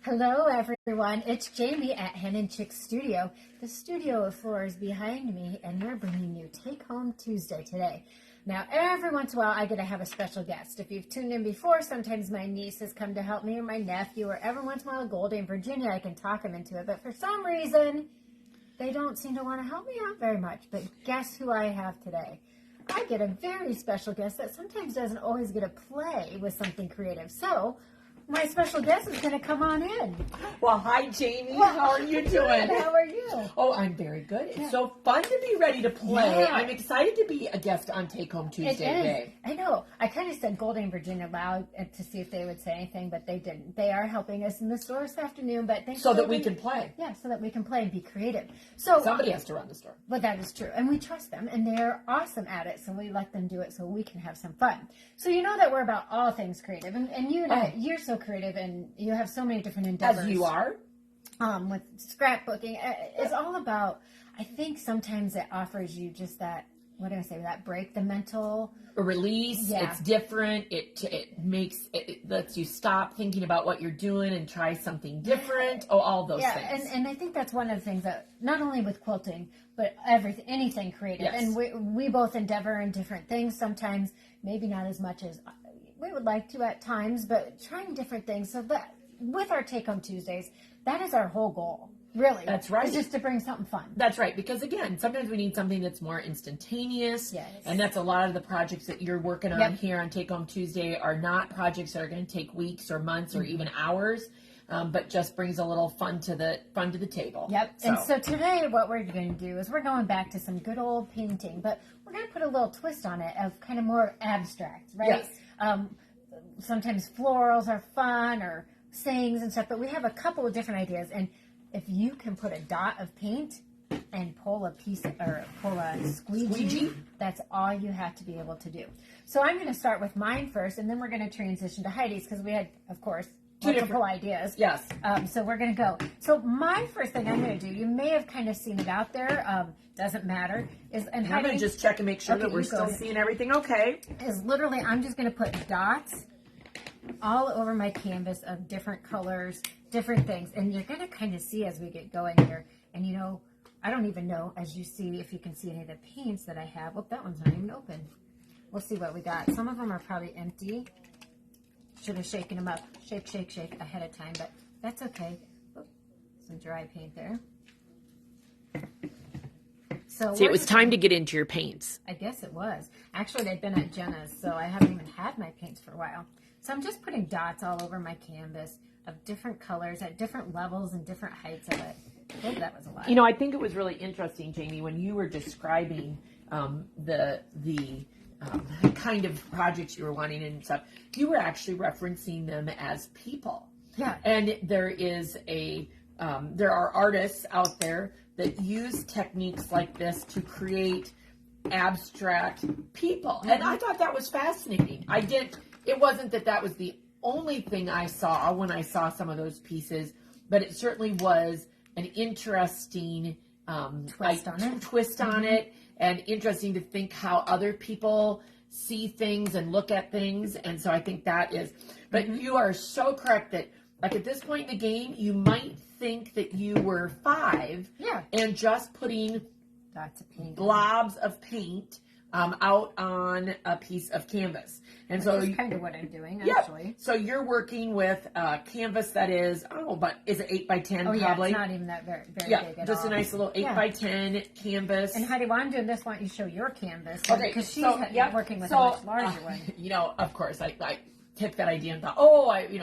Hello, everyone. It's Jami at Hen and Chick Studio. The studio floor is behind me, and we're bringing you Take Home Tuesday today. Now, every once in a while, I get to have a special guest. If you've tuned in before, sometimes my niece has come to help me, or my nephew, or every once in a while, Goldie and Virginia, I can talk them into it. But for some reason, they don't seem to want to help me out very much. But guess who I have today? I get a very special guest that sometimes doesn't always get to play with something creative. So, my special guest is going to come on in. Well, hi, Jami. How are you doing? How are you? Oh, I'm very good. It's so fun to be ready to play. Yeah. I'm excited to be a guest on Take Home Tuesday today. I know. I kind of said Goldie and Virginia loud to see if they would say anything, but they didn't. They are helping us in the store this afternoon, but so that we can play. Yeah, so that we can play and be creative. So somebody has to run the store. But that is true, and we trust them, and they're awesome at it. So we let them do it, so we can have some fun. So you know that we're about all things creative, and you know you're so creative, and you have so many different endeavors. As you are. With scrapbooking, it's all about. I think sometimes it offers you just that. What do I say? That break, the mental release. Yeah. It's different. It lets you stop thinking about what you're doing and try something different. Oh, all those things. And I think that's one of the things that not only with quilting, but anything creative. Yes. And we both endeavor in different things. Sometimes maybe not as much as we would like to at times, but trying different things. So that with our Take Home Tuesdays, that is our whole goal. Really. That's right. It's just to bring something fun. That's right. Because again, sometimes we need something that's more instantaneous. Yes. And that's a lot of the projects that you're working on here on Take Home Tuesday are not projects that are going to take weeks or months or even hours, but just brings a little fun to the table. Yep. And so today what we're going to do is we're going back to some good old painting, but we're going to put a little twist on it of kind of more abstract, right? Yes. Sometimes florals are fun or sayings and stuff, but we have a couple of different ideas. And if you can put a dot of paint and pull a squeegee, that's all you have to be able to do. So I'm going to start with mine first, and then we're going to transition to Heidi's because we had, of course, multiple ideas. Yes. So we're going to go. So my first thing I'm going to do, you may have kind of seen it out there, doesn't matter, and I'm going to just check and make sure that we're still seeing everything okay. Is literally, I'm just going to put dots all over my canvas of different colors, different things. And you're going to kind of see as we get going here. And you know, I don't even know, as you see, if you can see any of the paints that I have. Oh, that one's not even open. We'll see what we got. Some of them are probably empty. Should have shaken them up. Shake, shake, shake ahead of time, but that's okay. Oh, some dry paint there. So see, it was time to get into your paints. I guess it was. Actually, they've been at Jenna's, so I haven't even had my paints for a while. So I'm just putting dots all over my canvas of different colors at different levels and different heights of it. I think that was a lot. You know, I think it was really interesting, Jami, when you were describing the kind of projects you were wanting and stuff. You were actually referencing them as people. Yeah. And there are artists out there that use techniques like this to create abstract people. Mm-hmm. And I thought that was fascinating. It wasn't that was the only thing I saw when I saw some of those pieces, but it certainly was an interesting twist on it, and interesting to think how other people see things and look at things. And so I think that is, but you are so correct that like at this point in the game, you might think that you were 5 and just putting globs of paint out on a piece of canvas. And so that's kind of what I'm doing, actually. Yeah. So you're working with a canvas that is, but is it 8 by 10 probably? Yeah, it's not even that very big at all. Just a nice little 8 by 10 canvas. And Heidi, while I'm doing this, why don't you show your canvas? Okay. Because she's working with a much larger one. You know, of course, I took that idea and thought,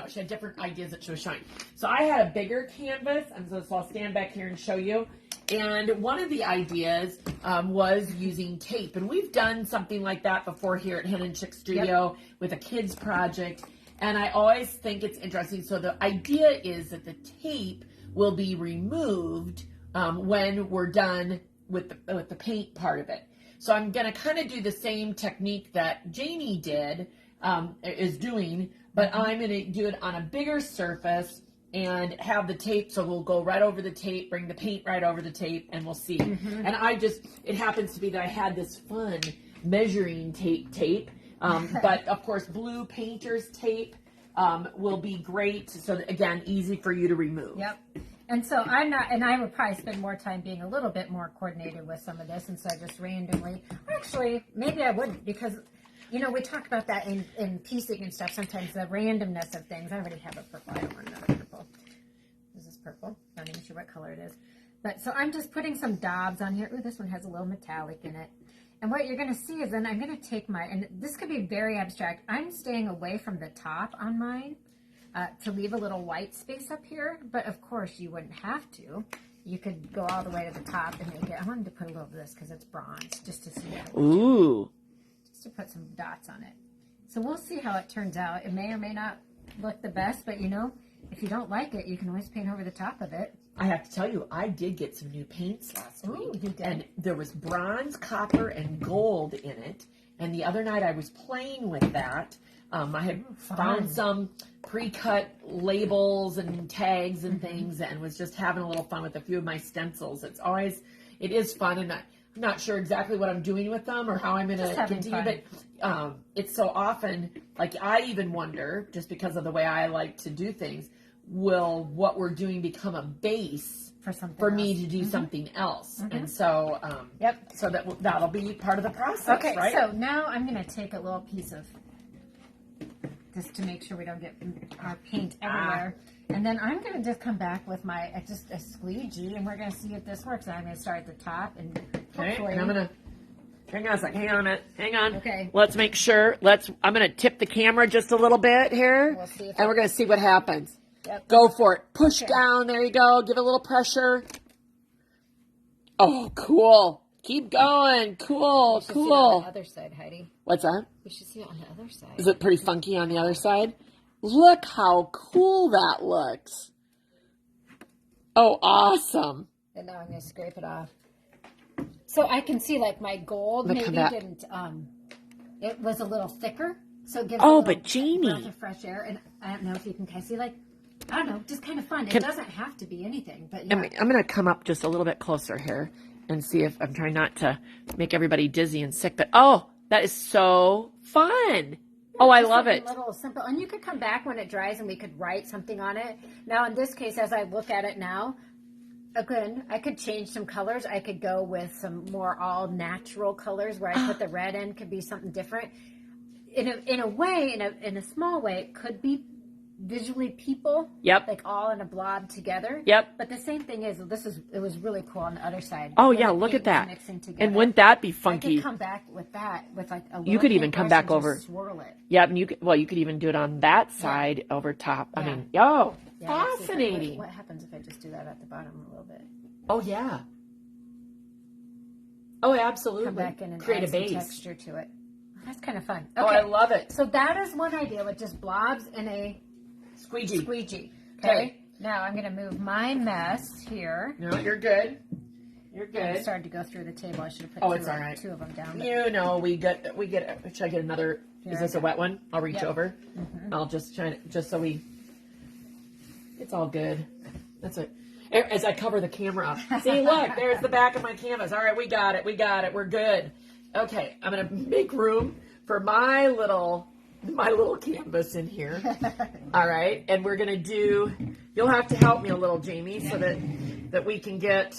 she had different ideas that she was showing. So I had a bigger canvas, and so I'll stand back here and show you. And one of the ideas was using tape. And we've done something like that before here at Hen and Chick Studio with a kids project. And I always think it's interesting. So the idea is that the tape will be removed when we're done with the paint part of it. So I'm going to kind of do the same technique that Jami is doing, but I'm going to do it on a bigger surface and have the tape, so we'll go right over the tape, bring the paint right over the tape, and we'll see. And it happens to be that I had this fun measuring tape, but of course blue painter's tape will be great. So that, again, easy for you to remove. Yep. And so I'm not, and I would probably spend more time being a little bit more coordinated with some of this instead of just randomly. Actually, maybe I wouldn't, because, you know, we talk about that in piecing and stuff, sometimes the randomness of things. I already have a purple. I don't want another purple. This is purple. Not even sure what color it is. But so I'm just putting some daubs on here. Ooh, this one has a little metallic in it. And what you're going to see is then I'm going to take my, and this could be very abstract. I'm staying away from the top on mine. To leave a little white space up here, but of course you wouldn't have to. You could go all the way to the top and make it. I wanted to put a little of this because it's bronze, just to see that. Ooh. Just to put some dots on it. So we'll see how it turns out. It may or may not look the best, but you know, if you don't like it, you can always paint over the top of it. I have to tell you, I did get some new paints last week. Ooh, you did. And there was bronze, copper, and gold in it. And the other night I was playing with that. I had found some pre-cut labels and tags and things, and was just having a little fun with a few of my stencils. It is fun, and I'm not sure exactly what I'm doing with them or how I'm going to continue, but it's so often, like, I even wonder, just because of the way I like to do things, will what we're doing become a base for me to do something else? And so, so that'll be part of the process. Okay, right? So now I'm going to take a little piece of, just to make sure we don't get our paint everywhere. And then I'm going to just come back with my, just a squeegee, and we're going to see if this works. And I'm going to start at the top, and hopefully... Okay, and I'm going to, hang on a second, hang on a minute, hang on. Okay. Let's make sure, I'm going to tip the camera just a little bit here, We'll see if and we're going to see what happens. Yep. Go for it. Push down, there you go, give it a little pressure. Oh, cool. Keep going. Cool, See it on cool. the other side, Heidi. What's that? We should see it on the other side. Is it pretty funky on the other side? Look how cool that looks. Oh, awesome. And now I'm going to scrape it off. So I can see, like, my gold maybe didn't, it was a little thicker. So it gives a little breath of fresh air. And I don't know if you can kind of see, like, I don't know, just kind of fun. It doesn't have to be anything, but yeah. I'm going to come up just a little bit closer here and see if I'm trying not to make everybody dizzy and sick. But, oh, that is so fun. Oh, I love it. Little simple, and you could come back when it dries and we could write something on it. Now, in this case, as I look at it now, again, I could change some colors. I could go with some more all natural colors where I put the red in, could be something different. In a way, in a small way, it could be visually people. Yep. Like all in a blob together. Yep. But the same thing is, it was really cool on the other side. Oh, yeah, look at that. And wouldn't that be funky? I could come back with that, with like a little you could even come back over. Swirl it. Yeah, and you could even do it on that side over top. I mean, fascinating. What happens if I just do that at the bottom a little bit? Oh, yeah. Oh, absolutely. Come back in and create add a base. some texture to it. That's kind of fun. Okay. Oh, I love it. So that is one idea with just blobs and a squeegee. Okay. Now I'm going to move my mess here. No, you're good. You're good. I started to go through the table. I should have put it's all right. two of them down. You know, we get. Should I get another? Is this a wet one? I'll reach over. I'll just try to, just so we. It's all good. That's it. As I cover the camera up. See, look, there's the back of my canvas. All right, we got it. We're good. Okay, I'm gonna make room for my little canvas in here. All right, and we're gonna do. You'll have to help me a little, Jamie, so that we can get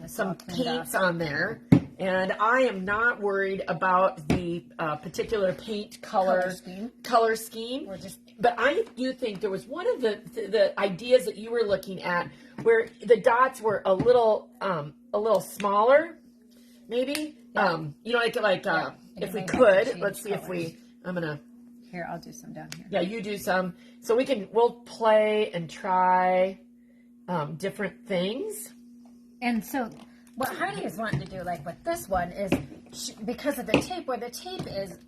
some paints on there. And I am not worried about the particular paint color scheme. But I do think there was one of the ideas that you were looking at where the dots were a little smaller, maybe. You know, if we could, let's see if we. I'm gonna. Here, I'll do some down here. Yeah, you do some. So we'll play and try different things. And so what Heidi is wanting to do, like with this one, is because of the tape, where the tape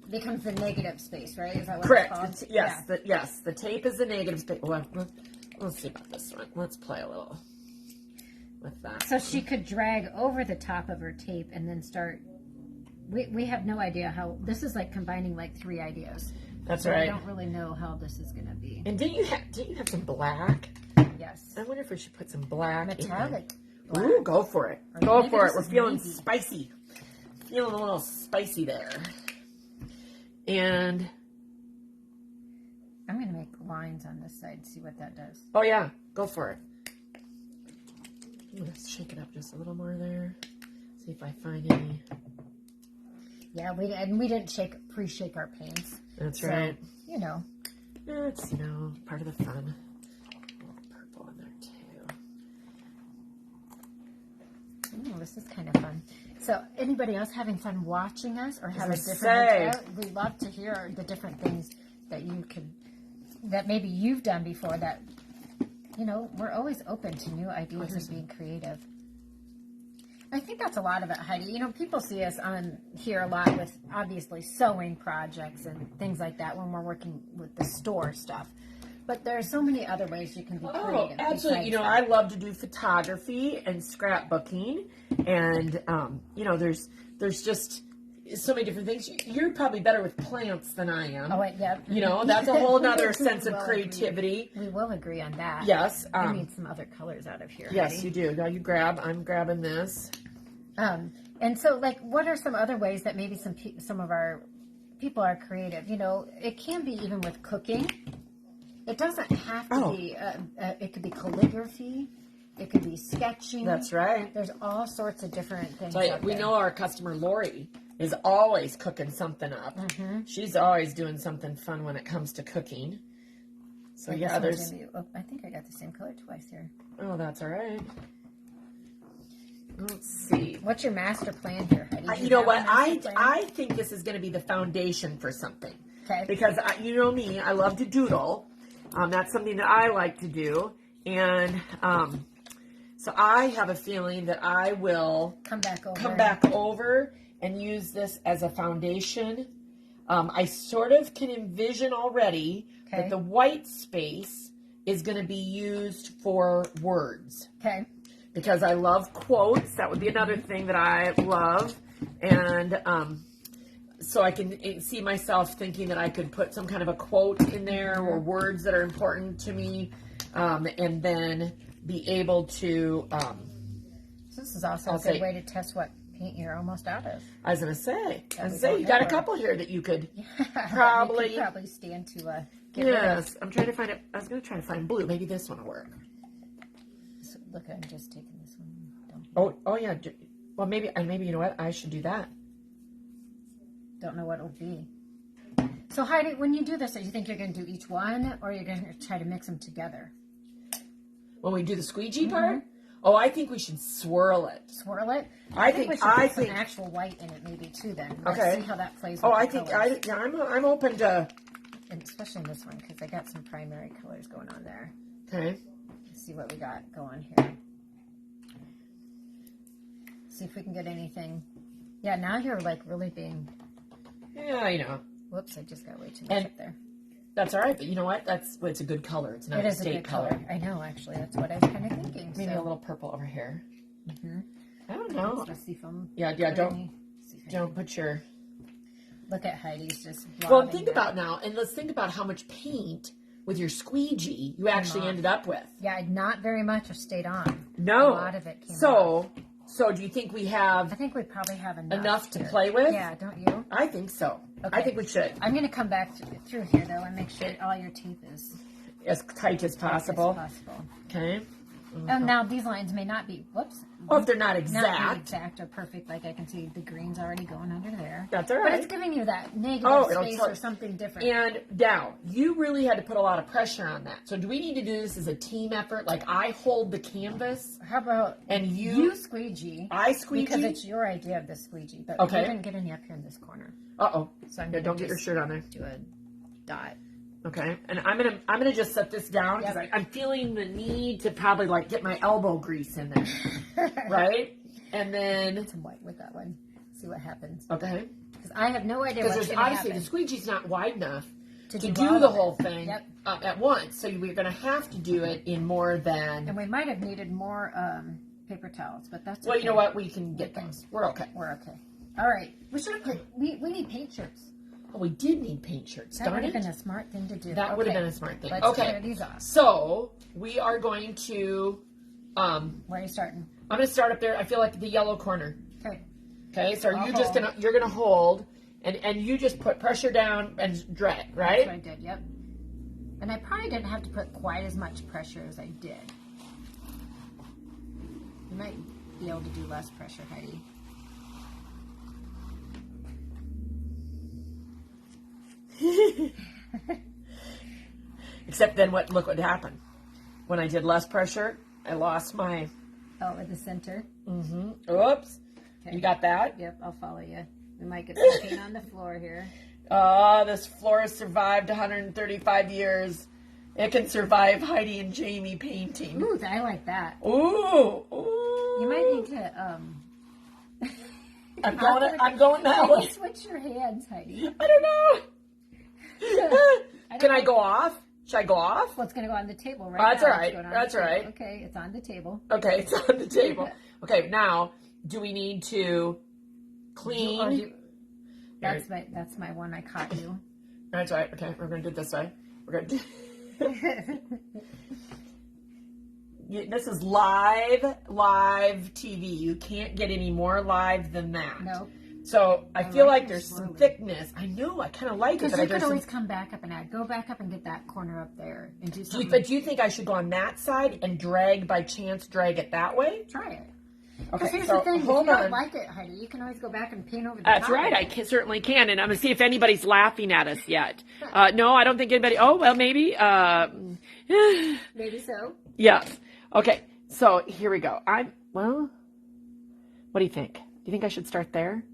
becomes the negative space, right? Is that what Correct. it's called? Yes, yes. The tape is the negative space. Well, let's see about this one. Let's play a little with that. So she could drag over the top of her tape and then start. We have no idea how this is like combining like three ideas. That's right. I don't really know how this is going to be. And didn't you have some black? Yes. I wonder if we should put some black. Metallic. Black. Ooh, go for it. Go for it. We're feeling navy. spicy. Feeling a little spicy there. And I'm going to make lines on this side, see what that does. Oh, yeah. Go for it. I'm going to shake it up just a little more there. See if I find any. Yeah, we didn't pre-shake our paints. That's so, right. You know. It's, part of the fun. A little purple in there, too. Oh, this is kind of fun. So, anybody else having fun watching us or have a different idea? We love to hear the different things that maybe you've done before that, we're always open to new ideas and being creative. I think that's a lot of it, Heidi. People see us on here a lot with obviously sewing projects and things like that when we're working with the store stuff. But there are so many other ways you can be creative. Oh, absolutely. I love to do photography and scrapbooking. And, there's just so many different things. You're probably better with plants than I am. Oh, yeah. That's a whole other sense of creativity. We will agree on that. Yes. I need some other colors out of here. Yes, Heidi. you do. Now you grab. I'm grabbing this. And so, what are some other ways that maybe some of our people are creative? It can be even with cooking. It doesn't have to be. It could be calligraphy. It could be sketching. That's right. There's all sorts of different things. So we know our customer Lori is always cooking something up. Mm-hmm. She's always doing something fun when it comes to cooking. So there's. I think I got the same color twice here. Oh, that's all right. Let's see. What's your master plan here, Heidi? You know what? I think this is going to be the foundation for something. Okay. Because you know me, I love to doodle. That's something that I like to do, and so I have a feeling that I will come back over and use this as a foundation. I sort of can envision already that the white space is going to be used for words. Okay. Because I love quotes. That would be another thing that I love. And so I can see myself thinking that I could put some kind of a quote in there or words that are important to me, and then be able to... so this is also a good way to test what paint you're almost out of. I was going to say, you got a couple here that you could probably... You could probably stand to get rid of. I'm trying to find it. I was going to try to find blue. Maybe this one will work. So, look, I'm just taking this one. Oh yeah. Well, maybe you know what? I should do that. Don't know what it'll be. So Heidi, when you do this, do you think you're going to do each one, or you're going to try to mix them together? When we do the squeegee part? Oh, I think we should swirl it. Swirl it? I think we should put some actual white in it, maybe too. Then let's see how that plays. With I'm open to. And especially in this one because I got some primary colors going on there. Okay. Let's see what we got going here. See if we can get anything. Yeah, now you're like really being. Yeah, Whoops, I just got way too much up there. That's all right, but you know what? It's a good color. It's not a state color. I know, actually. That's what I was kind of thinking. Maybe a little purple over here. Mm-hmm. I don't know. Let's see if I'm... Yeah, don't put your... Look at Heidi's just... Well, think about now, and let's think about how much paint with your squeegee you actually ended up with. Yeah, not very much stayed on. No. A lot of it came off. So do you think we have... I think we probably have enough to play with? Yeah, don't you? I think so. Okay. I think we should. I'm going to come back through here, though, and make sure all your teeth is... As tight as possible. Okay. Oh, now these lines may not be... Whoops. Oh, if they're not exact. Not exact or perfect. Like I can see the green's already going under there. That's all right. But it's giving you that negative space or something different. And now, you really had to put a lot of pressure on that. So do we need to do this as a team effort? Like I hold the canvas. How about and you squeegee? I squeegee? Because it's your idea of the squeegee. But we didn't get any up here in this corner. Uh-oh. So don't get your shirt on there. Do a dot. Okay, and I'm gonna just set this down because I'm feeling the need to probably like get my elbow grease in there, right? And then get some white with that one. See what happens. Okay. Because I have no idea what's going to happen. Because obviously the squeegee's not wide enough to do the whole thing at once. So we're going to have to do it in more than. And we might have needed more paper towels, but that's okay. Well, you know what? We can get those. We're okay. We're okay. All right. We should have put. We need paint shirts. Oh, we did need paint shirts. That would have been a smart thing to do. That would have been a smart thing. Let's clear these off. So we are going to. Where are you starting? I'm going to start up there. I feel like the yellow corner. Okay. Okay. So you're gonna hold, and you just put pressure down and drag, right? That's what I did. Yep. And I probably didn't have to put quite as much pressure as I did. You might be able to do less pressure, Heidi. Except then look what happened. When I did less pressure, I lost my... Oh, at the center? Mm-hmm. Oops. Okay. You got that? Yep, I'll follow you. We might get some paint on the floor here. This floor has survived 135 years. It can survive Heidi and Jami painting. Ooh, I like that. Ooh, ooh. You might need to, I'm going that way. Switch your hands, Heidi. I don't know. Can I go off? Should I go off? Well, it's going to go on the table right That's now. all right. That's all right. Okay, it's on the table. Okay, it's on the table. Okay, now, do we need to clean? That's my one I caught you. That's right. Okay, we're going to do it this way. We're going to This is live TV. You can't get any more live than that. No. So I feel like there's some thickness. I know. I kind of like it. Because you could always come back up and add. Go back up and get that corner up there and do something. But do you think I should go on that side and drag it that way? Try it. Okay, here's so the thing. If you hold don't on. like it, Heidi, you can always go back and paint over the That's top. right. I certainly can. And I'm going to see if anybody's laughing at us yet. No, I don't think anybody. Oh, well, maybe. Maybe so. Yes. Okay. So here we go. What do you think? Do you think I should start there?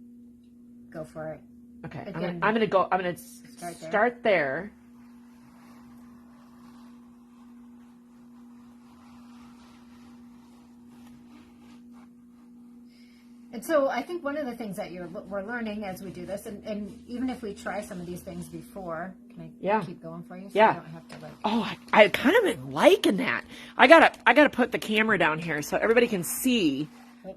Go for it. Okay. Again, I'm going to start there. And so I think one of the things that we're learning as we do this, and even if we try some of these things before, can I keep going for you? So you don't have to I kind of been liking that. I gotta put the camera down here so everybody can see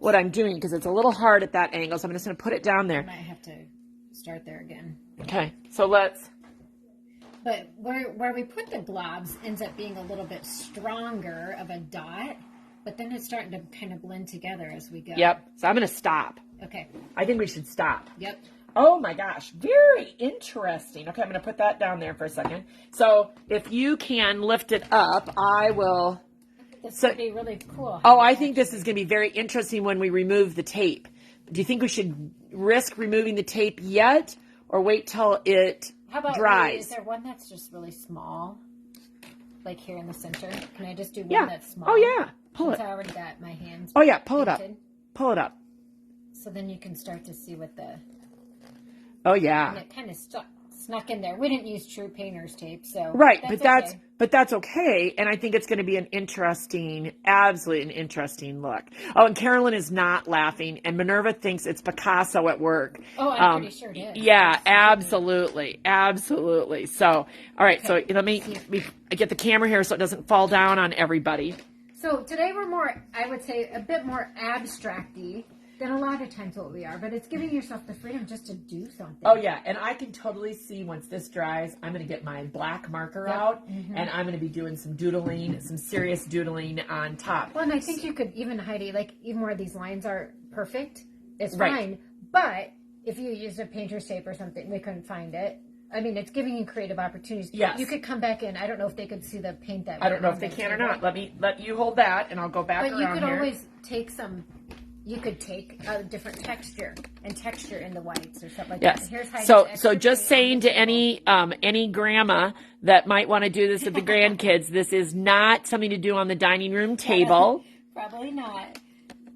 what I'm doing because it's a little hard at that angle. So I'm just gonna put it down there. I might have to start there again. Okay, so let's. But where we put the globs ends up being a little bit stronger of a dot. But then it's starting to kind of blend together as we go. Yep. So I'm going to stop. Okay. I think we should stop. Yep. Oh my gosh. Very interesting. Okay, I'm going to put that down there for a second. So if you can lift it up, I will. This would be really cool. Oh, I think this is going to be very interesting when we remove the tape. Do you think we should risk removing the tape yet or wait till it dries? Is there one that's just really small? Like here in the center? Can I just do one that's small? Oh, yeah. Pull it. I already got my hands. Oh, yeah. Pull it up. Pull it up. So then you can start to see what the... Oh, yeah. And it kind of snuck in there. We didn't use true painter's tape, so... Right, that's but that's okay. And I think it's going to be absolutely an interesting look. Oh, and Carolyn is not laughing. And Minerva thinks it's Picasso at work. Oh, I'm pretty sure it is. Yeah, absolutely. So, all right. Okay. So let me get the camera here so it doesn't fall down on everybody. So today we're more, I would say, a bit more abstract-y than a lot of times what we are, but it's giving yourself the freedom just to do something. Oh, yeah, and I can totally see once this dries, I'm going to get my black marker out, and I'm going to be doing some doodling, some serious doodling on top. Well, and I think you could even, Heidi, even where these lines are perfect, it's fine, but if you used a painter's tape or something, we couldn't find it. I mean, it's giving you creative opportunities. Yes. You could come back in. I don't know if they could see the paint that. I don't know if they can or not. Let you hold that, and I'll go back around here. But you could always take some. You could take a different texture in the whites or something like that. Here's Heidi's so just saying to any grandma that might want to do this with the grandkids, this is not something to do on the dining room table. Probably not.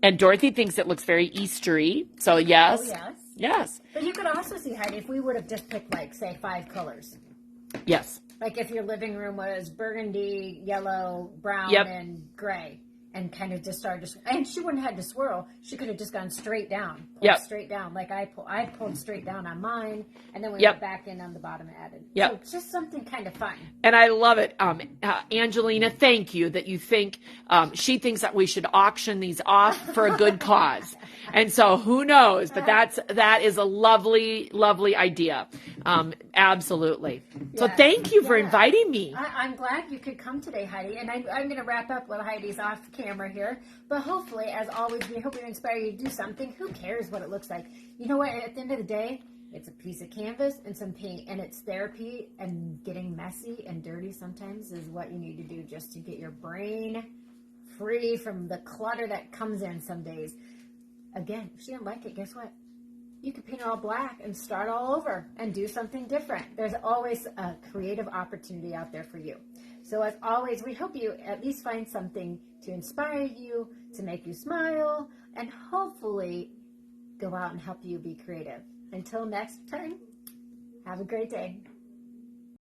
And Dorothy thinks it looks very Eastery. So yes. Oh, yes. Yes. But you could also see, Heidi, if we would have just picked, say, 5 colors. Yes. Like if your living room was burgundy, yellow, brown, and gray. And kind of just started to, and she wouldn't have had to swirl. She could have just gone straight down. Straight down. Like I pulled straight down on mine, and then we went back in on the bottom and added. So it's just something kind of fun. And I love it. Angelina, thank you that you think, she thinks that we should auction these off for a good cause. And so who knows, but that is a lovely, lovely idea. Absolutely. So thank you for inviting me. I'm glad you could come today, Heidi. And I'm going to wrap up while Heidi's off camera here. But hopefully, as always, we hope we inspire you to do something. Who cares what it looks like? You know what? At the end of the day, It's a piece of canvas and some paint, and it's therapy, and getting messy and dirty sometimes is what you need to do just to get your brain free from the clutter that comes in some days. Again, if she didn't like it, guess what? You could paint it all black and start all over and do something different. There's always a creative opportunity out there for you. So as always, we hope you at least find something to inspire you, to make you smile, and hopefully go out and help you be creative. Until next time, have a great day.